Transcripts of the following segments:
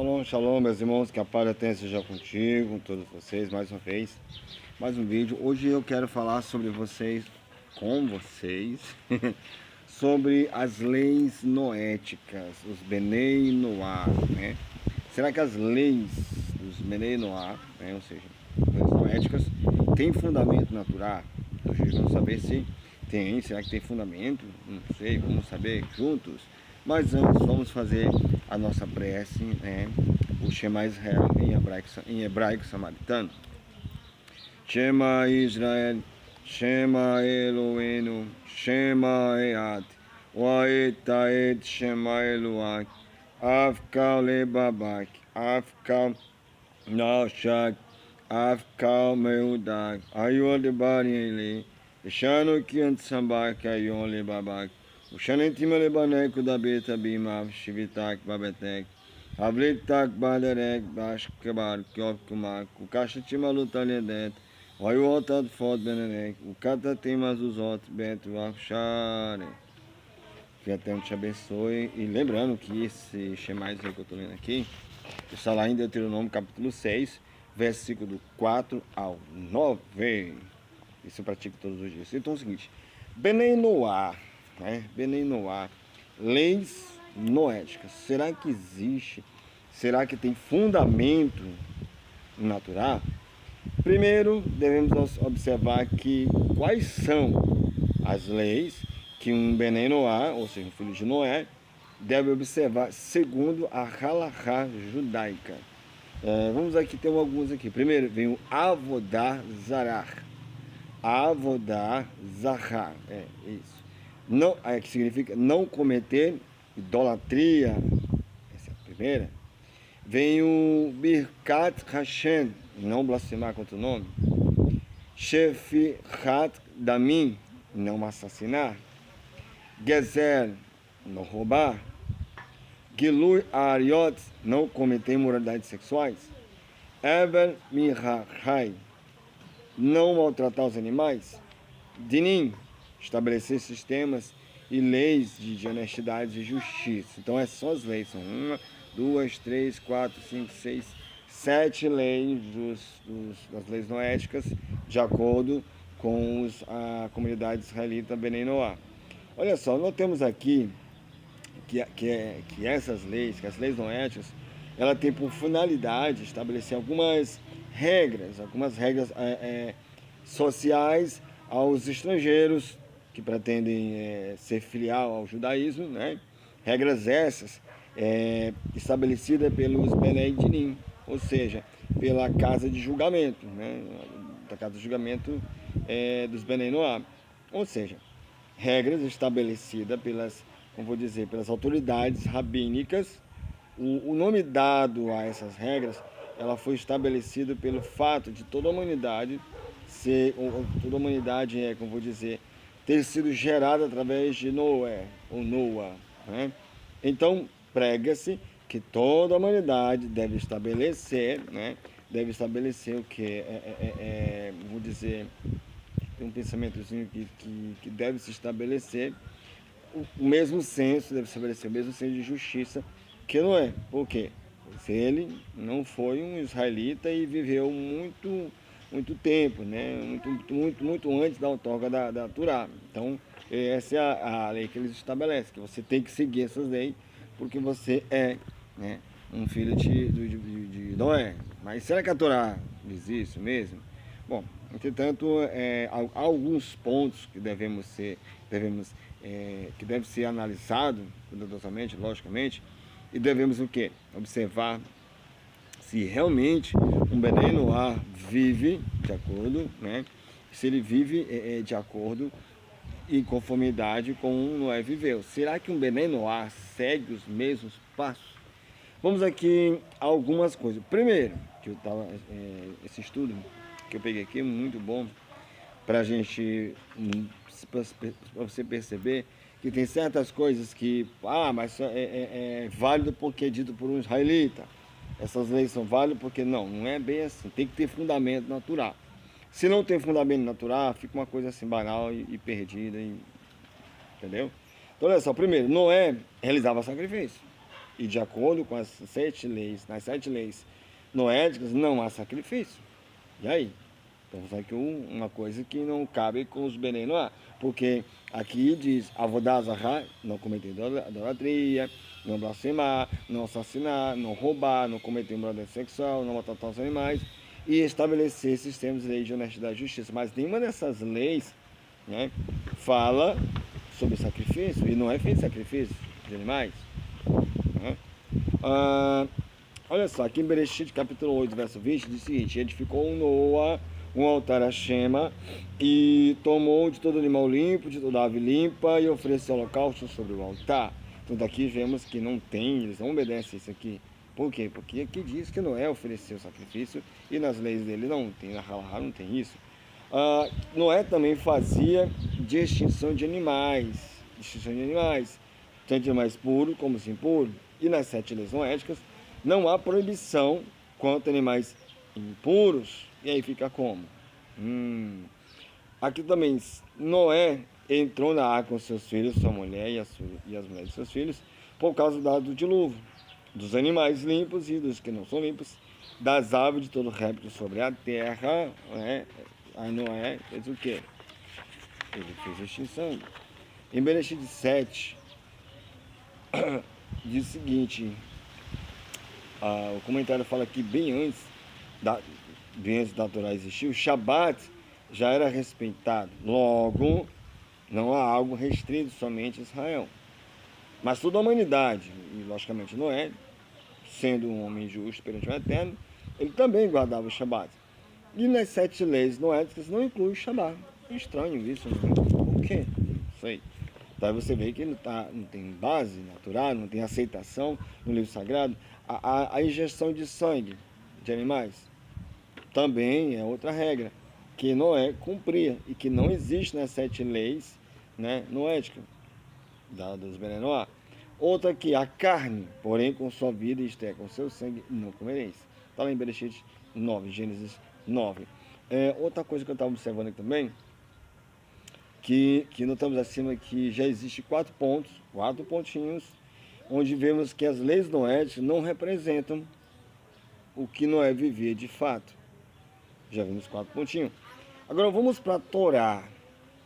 Shalom, shalom, meus irmãos, que a paz da terra seja contigo, com todos vocês, mais uma vez, mais um vídeo. Hoje eu quero falar com vocês, sobre as leis noéticas, os Benei Noá, né? Será que as leis dos Benei Noá, né, ou seja, leis noéticas, têm fundamento natural? Hoje vamos saber se tem, será que tem fundamento? Não sei, vamos saber juntos. Mas antes vamos fazer a nossa prece, né? O Shema Israel em hebraico samaritano. Shema Israel, Shema Eloheinu, Shema Ead, Waeta et Shema Eloak, Afkal Lebabak, Afkal Nashak, Afkal Meudak, Ayod Bari Ele, Shano Kiant Sambak, Ayon Lebabak, Ushanetima Lebanek da Beta Bima, Shivitak Babetek, Avlitak Baderek, Bashkabar, Kyokkumak, Ukashatima Lutaledet, Vaiwotat Fod Benenek, Ukatatima Zuzot, Bet Wafshare. Que até te abençoe. E lembrando que esse Shema que eu estou lendo aqui está lá em Deuteronômio capítulo 6, versículo do 4 ao 9. Isso eu pratico todos os dias. Então é o seguinte: Benei Noá, né? Benei Noá, leis noéticas. Será que existe? Será que tem fundamento natural? Primeiro, devemos observar que quais são as leis que um Benei Noá, ou seja, um filho de Noé, deve observar segundo a halachá judaica. Vamos aqui ter alguns aqui. Primeiro vem o Avodá Zarah. Avodá Zarah, isso. Não, que significa não cometer idolatria. Essa é a primeira. Vem o Birkat Hashem, não blasfemar contra o nome. Shefichat Damim, não assassinar. Gezer, não roubar. Gilui Ariot, não cometer imoralidades sexuais. Ever Mihachai, não maltratar os animais. Dinim, estabelecer sistemas e leis de honestidade e justiça. Então essas são as leis, são 1, 2, 3, 4, 5, 6, 7 leis das leis noéticas, de acordo com a comunidade israelita Benei Noá. Olha só, nós temos aqui que essas leis, que as leis noéticas, ela tem por finalidade estabelecer algumas regras sociais aos estrangeiros que pretendem ser filial ao judaísmo, né? Regras essas estabelecidas pelos Benei Dinim, ou seja, pela casa de julgamento, né? Da casa de julgamento dos Benei Noá, ou seja, regras estabelecidas pelas autoridades rabínicas. O nome dado a essas regras, ela foi estabelecida pelo fato de toda a humanidade ter sido gerada através de Noé, ou Noah, né? Então, prega-se que toda a humanidade deve estabelecer, né? Deve estabelecer o que? Tem um pensamentozinho que deve se estabelecer o mesmo senso, deve estabelecer o mesmo senso de justiça que Noé. Por quê? Se ele não foi um israelita e viveu muito tempo, né? Muito antes da outorga da Torá. Então, essa é a lei que eles estabelecem, que você tem que seguir essas leis, porque você é, né, um filho de Noé. Mas será que a Torá diz isso mesmo? Bom, entretanto, há alguns pontos que devem ser analisados cuidadosamente, logicamente, e devemos o quê? Observar se realmente um Benei Noá vive de acordo, né? Se ele vive de acordo e conformidade com um Noé viveu. Será que um Benei Noá segue os mesmos passos? Vamos aqui a algumas coisas. Primeiro, esse estudo que eu peguei aqui é muito bom para a gente, para você perceber que tem certas coisas que, mas é válido porque é dito por um israelita. Essas leis são válidas porque não é bem assim. Tem que ter fundamento natural. Se não tem fundamento natural, fica uma coisa assim banal e perdida, entendeu? Então olha só, primeiro, Noé realizava sacrifício. E de acordo com nas 7 leis noéticas, não há sacrifício. E aí? Então, isso aqui é uma coisa que não cabe com os Benei Noá. Porque aqui diz, avodazahá, não cometer idolatria, não blasfemar, não assassinar, não roubar, não cometer imoralidade sexual, não matar os animais, e estabelecer sistemas de lei de honestidade e justiça. Mas nenhuma dessas leis, né, fala sobre sacrifício, e não é feito sacrifício de animais. Né? Olha só, aqui em Bereshit, capítulo 8, verso 20, diz o seguinte: edificou Noa um altar a Shema e tomou de todo animal limpo, de toda ave limpa e ofereceu holocausto sobre o altar. Então daqui vemos que não tem, eles não obedecem isso aqui. Por quê? Porque aqui diz que Noé ofereceu sacrifício e nas leis dele não tem, na Halahá não tem isso. Noé também fazia distinção de animais, tanto de animais puros como impuros. E nas 7 leis noéticas não há proibição quanto a animais impuros. E aí fica como? Aqui também, Noé entrou na arca com seus filhos, sua mulher e as mulheres de seus filhos, por causa do dilúvio, dos animais limpos e dos que não são limpos, das aves de todo réptil sobre a terra. Né? Aí Noé fez o quê? Ele fez extinção. Em Bereshit 7, diz o seguinte, o comentário fala que bem antes da Torá existir, o Shabat já era respeitado. Logo, não há algo restrito somente a Israel. Mas toda a humanidade, e logicamente Noé, sendo um homem justo perante o Eterno, ele também guardava o Shabat. E nas 7 leis noéticas não inclui o Shabat. É estranho isso, né? Por quê? Não sei. Então você vê que ele não tem base natural, não tem aceitação no livro sagrado. A injeção de sangue de animais também é outra regra que Noé cumpria e que não existe nas 7 leis, né, noéticas dos Benei Noá. Outra que a carne, porém com sua vida, isto é, com seu sangue, não comereis. Está lá em Bereshit 9, Gênesis 9. Outra coisa que eu estava observando aqui também, que notamos acima que já existe 4 pontinhos, onde vemos que as leis noéticas não representam o que Noé vivia de fato. Já vimos 4 pontinhos. Agora vamos para a Torá,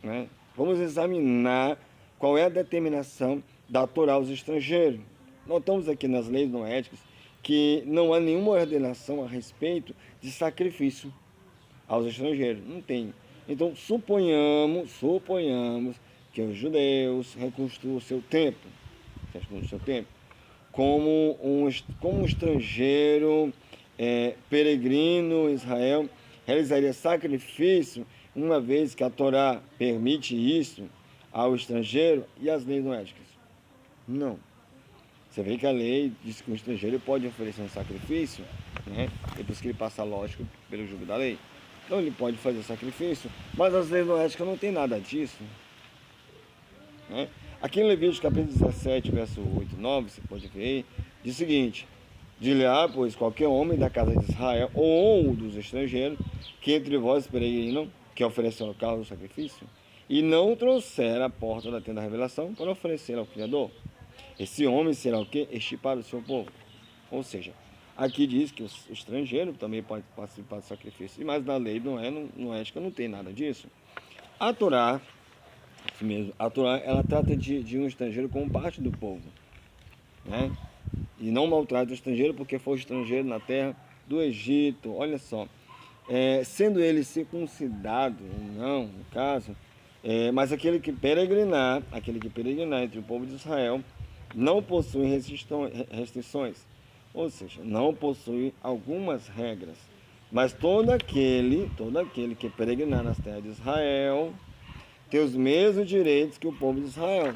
né? Vamos examinar qual é a determinação da Torá aos estrangeiros. Notamos aqui nas leis noéticas que não há nenhuma ordenação a respeito de sacrifício aos estrangeiros. Não tem. Então suponhamos que os judeus reconstruam o seu templo, como um estrangeiro peregrino em Israel realizaria sacrifício, uma vez que a Torá permite isso ao estrangeiro e as leis noéticas. Não. Você vê que a lei diz que o estrangeiro pode oferecer um sacrifício, né? Depois que ele passa, lógico, pelo jugo da lei. Então ele pode fazer sacrifício, mas as leis noéticas não tem nada disso. Né? Aqui em Levítico capítulo 17, verso 8 e 9, você pode ver aí, diz o seguinte: dir-lhe-á, pois, qualquer homem da casa de Israel ou dos estrangeiros que entre vós peregrinam, que oferece holocausto ou sacrifício, e não trouxer a porta da tenda da revelação para oferecer ao Criador, esse homem será o quê? Extirpado do seu povo. Ou seja, aqui diz que o estrangeiro também pode participar do sacrifício, mas na lei noética não tem nada disso. A Torá, assim mesmo, ela trata de um estrangeiro como parte do povo, né? E não maltrata o estrangeiro porque foi estrangeiro na terra do Egito. Olha só, sendo ele circuncidado ou não, no caso, mas aquele que peregrinar entre o povo de Israel não possui restrições, ou seja, não possui algumas regras, mas todo aquele que peregrinar nas terras de Israel tem os mesmos direitos que o povo de Israel.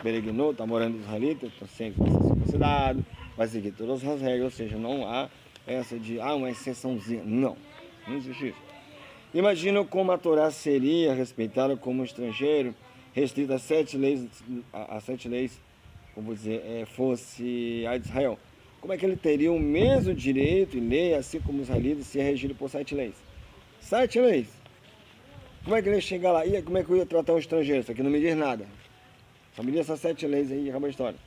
Peregrinou, está morando israelita, está sempre circuncidado, vai seguir todas as regras, ou seja, não há essa de uma exceçãozinha. Não existe isso. Imagina como a Torá seria respeitada como estrangeiro, restrita a 7 leis, como dizer, fosse a de Israel. Como é que ele teria o mesmo direito e lei, assim como os israelitas, se é regido por 7 leis? 7 leis. Como é que ele ia chegar lá? Como é que eu ia tratar um estrangeiro? Isso aqui não me diz nada. Só me diz essas 7 leis aí e acabou a história.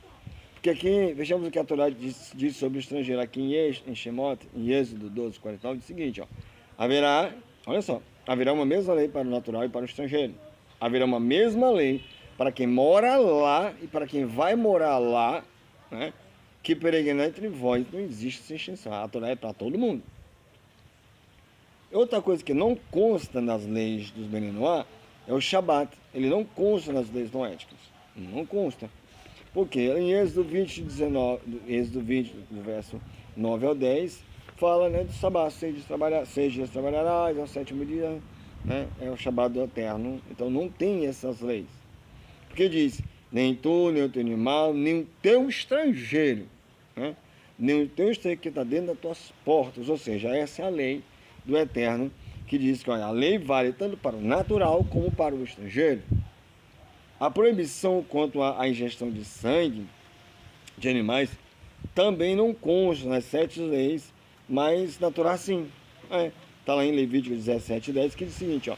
Porque aqui, vejamos o que a Torá diz sobre o estrangeiro. Aqui em Shemot, em Êxodo 12, 49, diz o seguinte, ó. Haverá, olha só, haverá uma mesma lei para o natural e para o estrangeiro. Haverá uma mesma lei para quem mora lá e para quem vai morar lá, né? Que peregrinar entre vós não existe distinção. A Torá é para todo mundo. Outra coisa que não consta nas leis dos Beninoá é o Shabat. Ele não consta nas leis noéticas. Não consta. Porque em Êxodo 20, 19, Êxodo 20, do verso 9 ao 10, fala, né, do Shabat, 6 dias trabalharás, ao sétimo dia, né, é o Shabat do Eterno. Então não tem essas leis. Porque diz, nem tu, nem o teu animal, nem o teu estrangeiro, né, nem o teu estrangeiro que está dentro das tuas portas. Ou seja, essa é a lei do Eterno, que diz que olha, a lei vale tanto para o natural como para o estrangeiro. A proibição quanto à ingestão de sangue de animais também não consta nas 7 leis, mas na Torá sim. Está lá em Levítico 17:10 que diz o seguinte, ó.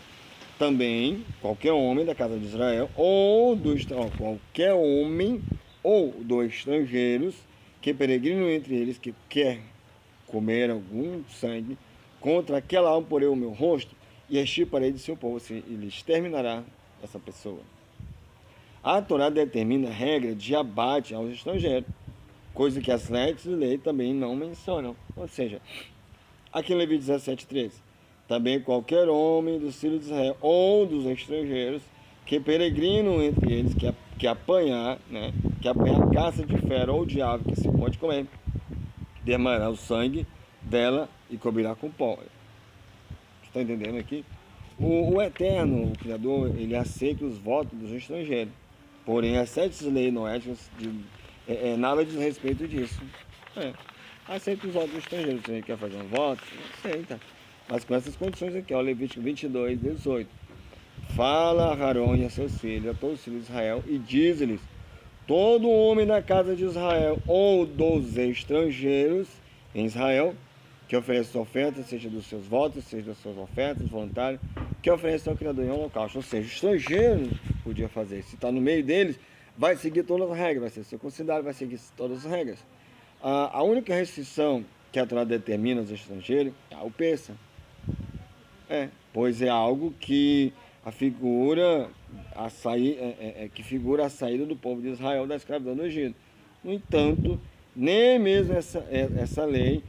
Também qualquer homem da casa de Israel qualquer homem ou dos estrangeiros que peregrinam entre eles que quer comer algum sangue, contra aquela alma porei o meu rosto e extirparei de seu povo, e ele exterminará essa pessoa. A Torá determina a regra de abate aos estrangeiros, coisa que as leis de lei também não mencionam. Ou seja, aqui em Levítico 17:13, também qualquer homem dos filhos de Israel ou dos estrangeiros que peregrinam entre eles, que apanhar, né, que apanhar caça de fera ou de ave que se pode comer, derramará o sangue dela e cobrirá com pó. Está entendendo aqui? O Eterno, o Criador, ele aceita os votos dos estrangeiros. Porém, as 7 leis noéticas, nada diz respeito disso. Aceita os votos dos estrangeiros. Se ele quer fazer um voto, aceita. Mas com essas condições aqui, ó, Levítico 22:18. Fala a Arão e a seus filhos, a todos os filhos de Israel, e diz-lhes, todo homem da casa de Israel ou dos estrangeiros em Israel, que ofereça oferta, seja dos seus votos, seja das suas ofertas voluntárias, que ofereça ao Criador em holocausto. Ou seja, o estrangeiro podia fazer. Se está no meio deles, vai seguir todas as regras, vai ser circuncidado, vai seguir todas as regras. A única restrição que a Torá determina aos estrangeiros é o peça. Pois é algo que figura a saída do povo de Israel da escravidão do Egito. No entanto, nem mesmo essa lei,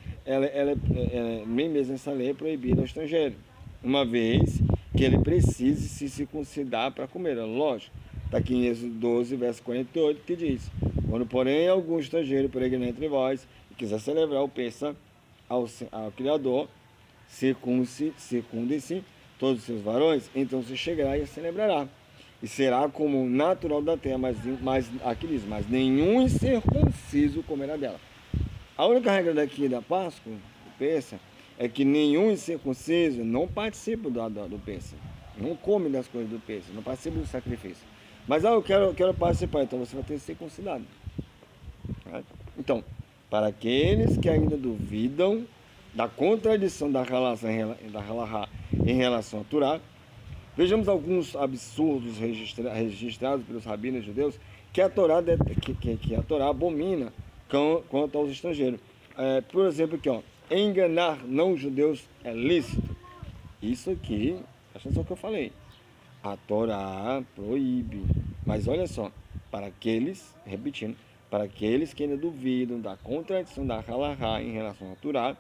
nem mesmo essa lei é proibida ao estrangeiro, uma vez que ele precise se circuncidar para comer. Lógico, está aqui em Êxodo 12, verso 48, que diz, quando porém algum estrangeiro peregrinar entre vós e quiser celebrar o Pêssah ao Criador, circundem-se todos os seus varões, então se chegará e a celebrará. E será como natural da terra, aqui diz, mas nenhum incircunciso comerá dela. A única regra daqui da Páscoa, do Pêssah, é que nenhum incircunciso não participa do Pêssah. Não come das coisas do Pêssah, não participa do sacrifício. Mas eu quero participar, então você vai ter que ser circuncidado. Então, para aqueles que ainda duvidam da contradição da Halahá em relação a Torá, vejamos alguns absurdos registrados pelos rabinos judeus que a Torá abomina quanto aos estrangeiros. Por exemplo, aqui, ó, enganar não-judeus é lícito. Isso aqui, presta atenção que eu falei. A Torá proíbe. Mas olha só, para aqueles, repetindo, para aqueles que ainda duvidam da contradição da Halahá em relação a Torá,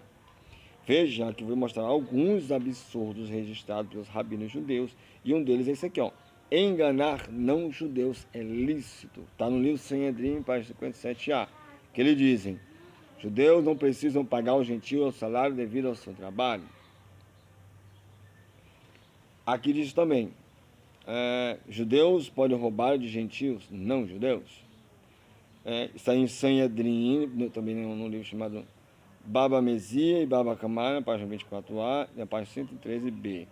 veja que eu vou mostrar alguns absurdos registrados pelos rabinos judeus, e um deles é esse aqui, ó. Enganar não-judeus é lícito. Está no livro Sanhedrin, página 57a, que eles dizem, judeus não precisam pagar ao gentio o salário devido ao seu trabalho. Aqui diz também, judeus podem roubar de gentios não judeus. Está em Sanhedrin, também no livro chamado Baba Mesia e Baba Kamara, página 24a e a página 113b.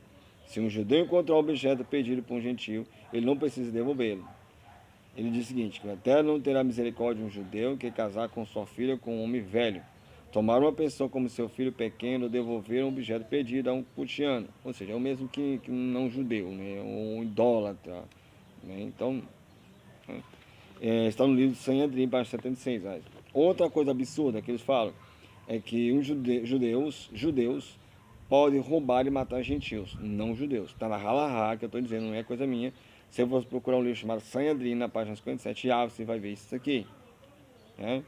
Se um judeu encontrar um objeto pedido por um gentio, ele não precisa devolvê-lo. Ele diz o seguinte, que o Eterno não terá misericórdia de um judeu que casar com sua filha com um homem velho, tomar uma pessoa como seu filho pequeno ou devolver um objeto pedido a um cutiano, ou seja, é o mesmo que um não judeu, né? Um idólatra. Né? Então, Está no livro de Sanhedrin, página 76. Outra coisa absurda que eles falam é que os judeus podem roubar e matar gentios, não judeus. Está na Halahá, que eu estou dizendo, não é coisa minha. Se eu fosse procurar um livro chamado Sanhedrin, na página 57, você vai ver isso aqui. Né?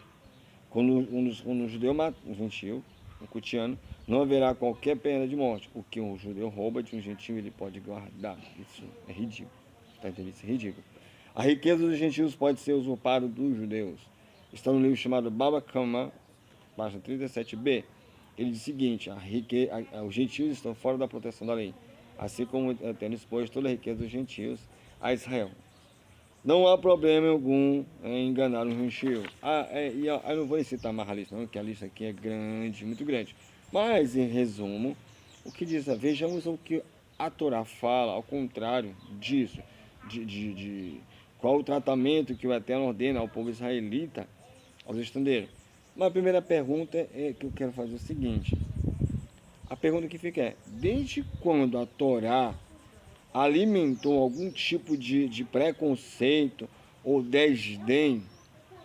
Quando um judeu mata um gentio, um cutiano, não haverá qualquer pena de morte. O que um judeu rouba de um gentio, ele pode guardar. Isso é ridículo. Está entendendo? Isso é ridículo. A riqueza dos gentios pode ser usurpada dos judeus. Está no livro chamado Baba Kama, página 37b. Ele diz o seguinte: os gentios estão fora da proteção da lei, assim como tendo exposto toda a riqueza dos gentios a Israel. Não há problema algum em enganar um gentio. Eu não vou citar mais a lista, não, porque a lista aqui é grande, muito grande. Mas, em resumo, o que diz? Vejamos o que a Torá fala, ao contrário disso, qual o tratamento que o Eterno ordena ao povo israelita, aos estrangeiros. Mas a primeira pergunta que eu quero fazer é o seguinte: a pergunta que fica é: desde quando a Torá alimentou algum tipo de preconceito ou desdém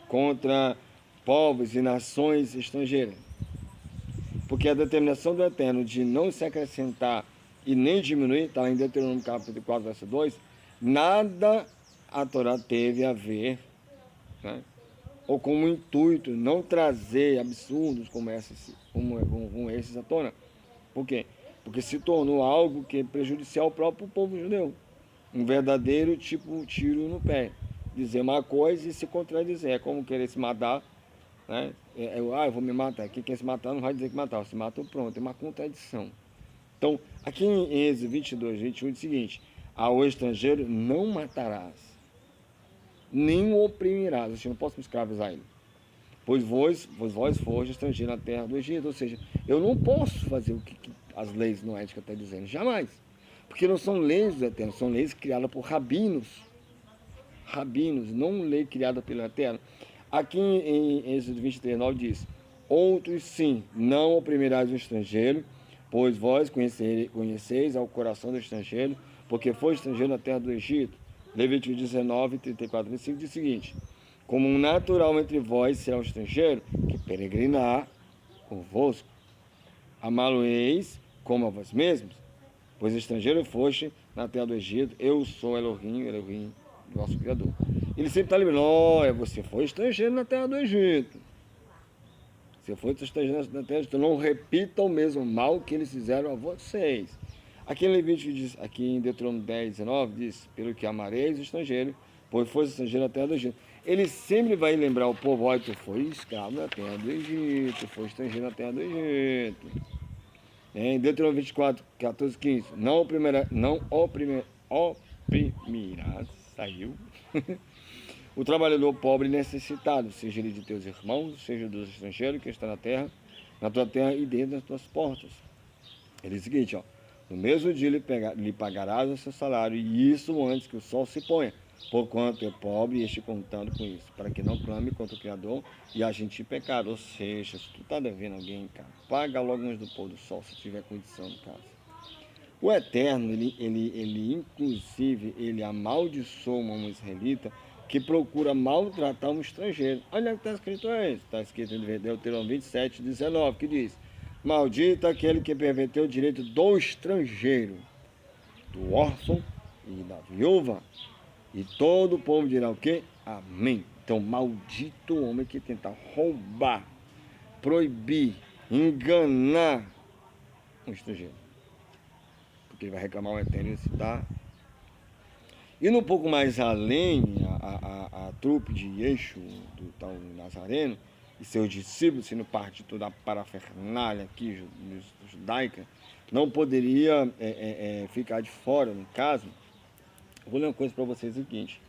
contra povos e nações estrangeiras? Porque a determinação do Eterno de não se acrescentar e nem diminuir, está em Deuteronômio capítulo 4, verso 2, nada a Torá teve a ver, né, ou como intuito não trazer absurdos como esses à tona. Por quê? Porque se tornou algo que é prejudicial ao próprio povo judeu. Um verdadeiro tipo tiro no pé. Dizer uma coisa e se contradizer. É como querer se matar, né? Eu vou me matar. Quem quer se matar não vai dizer que matar. Se matou, pronto. É uma contradição. Então, aqui em Êxodo 22, 21, diz o seguinte: ao estrangeiro não matarás, nem o oprimirás. Eu não posso me escravizar ele. Pois vós foste estrangeiro na terra do Egito. Ou seja, eu não posso fazer o que as leis noéticas estão dizendo. Jamais. Porque não são leis do Eterno, são leis criadas por rabinos. Rabinos, não lei criada pelo Eterno. Aqui em Êxodo 23, 9 diz: outros sim, não oprimirás o estrangeiro, pois vós conheceis ao coração do estrangeiro, porque foi estrangeiro na terra do Egito. Levítico 19, 34, 25 diz o seguinte: como um natural entre vós será um estrangeiro que peregrinar convosco. Amá-lo-eis como a vós mesmos, pois estrangeiro foste na terra do Egito, eu sou Elohim, vosso Criador. Ele sempre está lembrando: você foi estrangeiro na terra do Egito. Você foi estrangeiro na terra do Egito. Não repita o mesmo mal que eles fizeram a vocês. Aqui em Levítico diz, aqui em Deuteronômio 10, 19, diz: pelo que amareis o estrangeiro, pois foste estrangeiro na terra do Egito. Ele sempre vai lembrar o povo: olha, tu foi escravo na terra do Egito, tu foi estrangeiro na terra do Egito. Em Deuteronômio 24, 14, 15, não oprimirás, saiu, o trabalhador pobre e necessitado, seja ele de teus irmãos, seja dos estrangeiros que estão na tua terra e dentro das tuas portas. Ele diz o seguinte: no mesmo dia lhe pagarás o seu salário, e isso antes que o sol se ponha, porquanto é pobre e este contando com isso, para que não clame contra o Criador e a gente pecado. Ou seja, se tu está devendo alguém, cara, paga logo antes do pôr do sol, se tiver condição, no caso. O Eterno, ele inclusive, ele amaldiçoa um israelita que procura maltratar um estrangeiro. Olha o que está escrito aí. Está escrito em Deuteronômio 27, 19, que diz: maldito aquele que perverteu o direito do estrangeiro, do órfão e da viúva. E todo o povo dirá o quê? Amém. Então, maldito o homem que tenta roubar, proibir, enganar um estrangeiro. Porque ele vai reclamar o Eterno e citar. E um pouco mais além, a trupe de Yeshua, do tal Nazareno, e seus discípulos, sendo parte de toda a parafernália aqui judaica, não poderia ficar de fora, no caso. Eu vou ler uma coisa para vocês: o seguinte.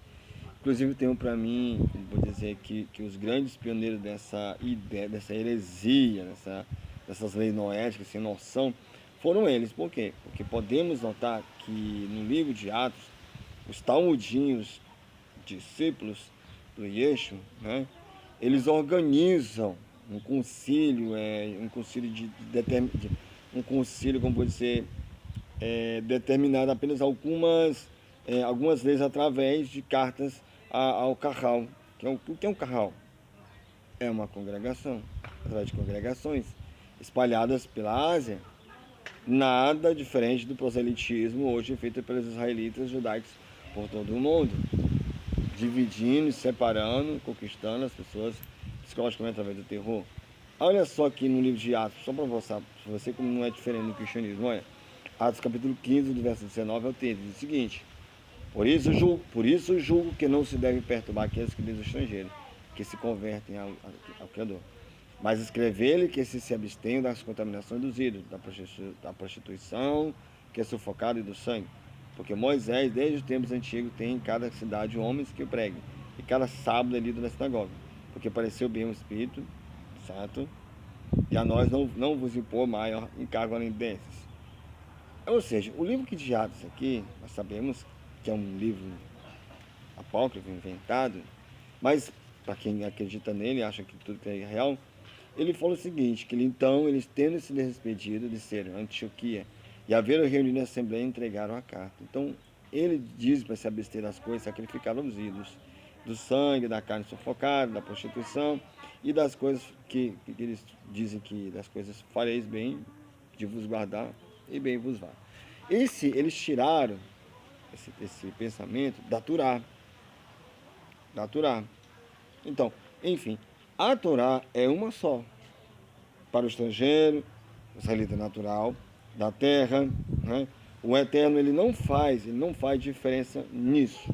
Inclusive tenho para mim, vou dizer que os grandes pioneiros dessa ideia, dessa heresia, dessas leis noéticas sem noção, foram eles. Por quê? Porque podemos notar que no livro de Atos, os talmudinhos, discípulos do Yeshua, né, eles organizam um concílio, um concílio, como pode ser, determinado apenas algumas leis através de cartas ao Carral, O que é um curral? É uma congregação, através de congregações espalhadas pela Ásia. Nada diferente do proselitismo hoje feito pelos israelitas judaicos por todo o mundo, dividindo, separando, conquistando as pessoas psicologicamente através do terror. Olha só aqui no livro de Atos, só para você como não é diferente do cristianismo, olha. Atos capítulo 15, do verso 19 ao 30, diz o seguinte: por isso julgo que não se deve perturbar aqueles que dizem estrangeiro, que se convertem ao Criador. Mas escrever-lhe que se abstenham das contaminações dos ídolos, da prostituição, que é sufocada, e do sangue. Porque Moisés, desde os tempos antigos, tem em cada cidade homens que o preguem, e cada sábado é lido na sinagoga. Porque pareceu bem o Espírito, certo? E a nós não vos impor maior encargo além desses. Ou seja, o livro de Atos aqui, nós sabemos que é um livro apócrifo, inventado, mas para quem acredita nele, acha que tudo é real, ele fala o seguinte, que eles tendo se despedido de ser Antioquia e haveram reunido a assembleia, entregaram a carta. Então, ele diz para se abster das coisas, sacrificaram os ídolos, do sangue, da carne sufocada, da prostituição e das coisas que eles dizem que das coisas fareis bem de vos guardar e bem vos vá. Eles tiraram esse pensamento da Torá. Então, enfim, a Torá é uma só. Para o estrangeiro, o israelita natural, da terra, né? O Eterno ele não faz diferença nisso.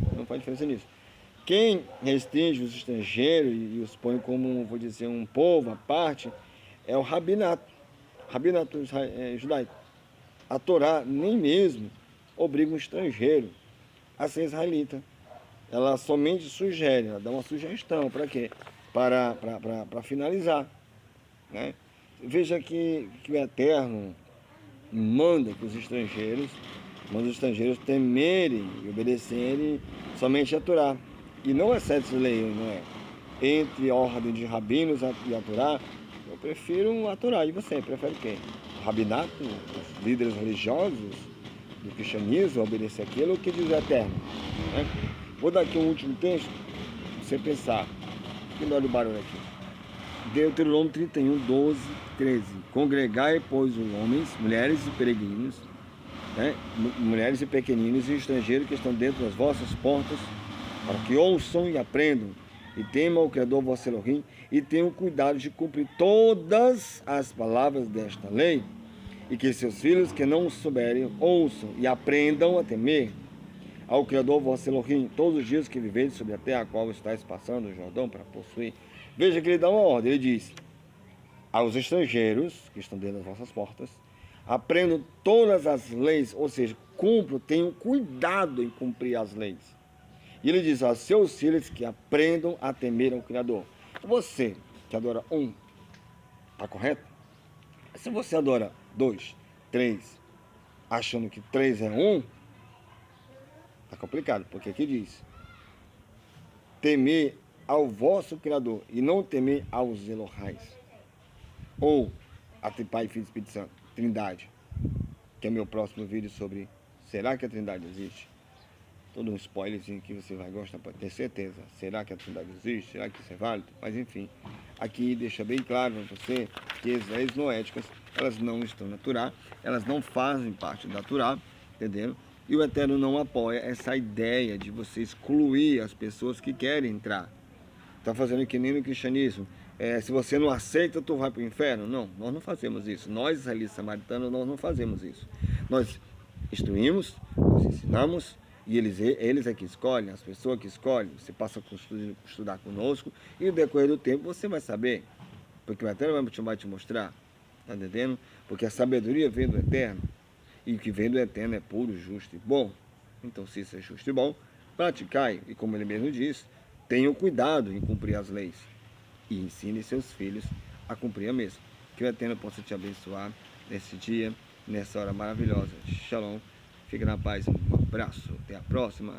Quem restringe os estrangeiros e os põe como, vou dizer, um povo à parte, é o rabinato judaico. A Torá nem mesmo obriga um estrangeiro a ser israelita. Ela somente sugere, ela dá uma sugestão. Para quê? Para finalizar. Né? Veja que o Eterno manda os estrangeiros temerem e obedecerem somente a Torá. E não é certo lei, não é? Entre a ordem de rabinos e a Torá, eu prefiro a Torá. E você, prefere o quê? O rabinato, os líderes religiosos do cristianismo, obedecer aquilo que diz o Eterno. Né? Vou dar aqui um último texto, para você pensar. Que dá de barulho aqui. Deuteronômio 31, 12, 13. Congregai, pois, os homens, mulheres e peregrinos, né? Mulheres e pequeninos e estrangeiros que estão dentro das vossas portas, para que ouçam e aprendam, e temam o Criador vosso Elohim, e tenham cuidado de cumprir todas as palavras desta lei, e que seus filhos que não souberem, ouçam e aprendam a temer ao Criador vosso Elohim, todos os dias que viveis sobre a terra a qual estáis passando o Jordão para possuir. Veja que ele dá uma ordem, ele diz aos estrangeiros que estão dentro das vossas portas, aprendam todas as leis, ou seja, cumpram, tenham cuidado em cumprir as leis. E ele diz aos seus filhos que aprendam a temer ao Criador. Você que adora um, está correto? Se você adora dois, três, achando que três é um, está complicado, porque aqui diz temer ao vosso Criador e não temer aos Elohais, ou a Pai, Filho e Espírito Santo, Trindade, que é meu próximo vídeo sobre será que a Trindade existe? Todo um spoilerzinho que você vai gostar, pode ter certeza. Será que a Trindade existe? Será que isso é válido? Mas enfim, aqui deixa bem claro para você que as leis noéticas, elas não estão na Torá, elas não fazem parte da Torá, entendeu? E o Eterno não apoia essa ideia de você excluir as pessoas que querem entrar. Está fazendo que nem no cristianismo. Se você não aceita, tu vai para o inferno. Não, nós não fazemos isso. Nós, israelitas samaritanos, nós não fazemos isso. Nós instruímos, nós ensinamos, e eles é que escolhem, as pessoas que escolhem. Você passa a estudar conosco, e no decorrer do tempo você vai saber. Porque o Eterno vai te mostrar. Está entendendo? Porque a sabedoria vem do Eterno. E o que vem do Eterno é puro, justo e bom. Então, se isso é justo e bom, praticai. E como ele mesmo diz, tenham cuidado em cumprir as leis. E ensine seus filhos a cumprir a mesma. Que o Eterno possa te abençoar nesse dia, nessa hora maravilhosa. Shalom. Fique na paz. Um abraço. Até a próxima.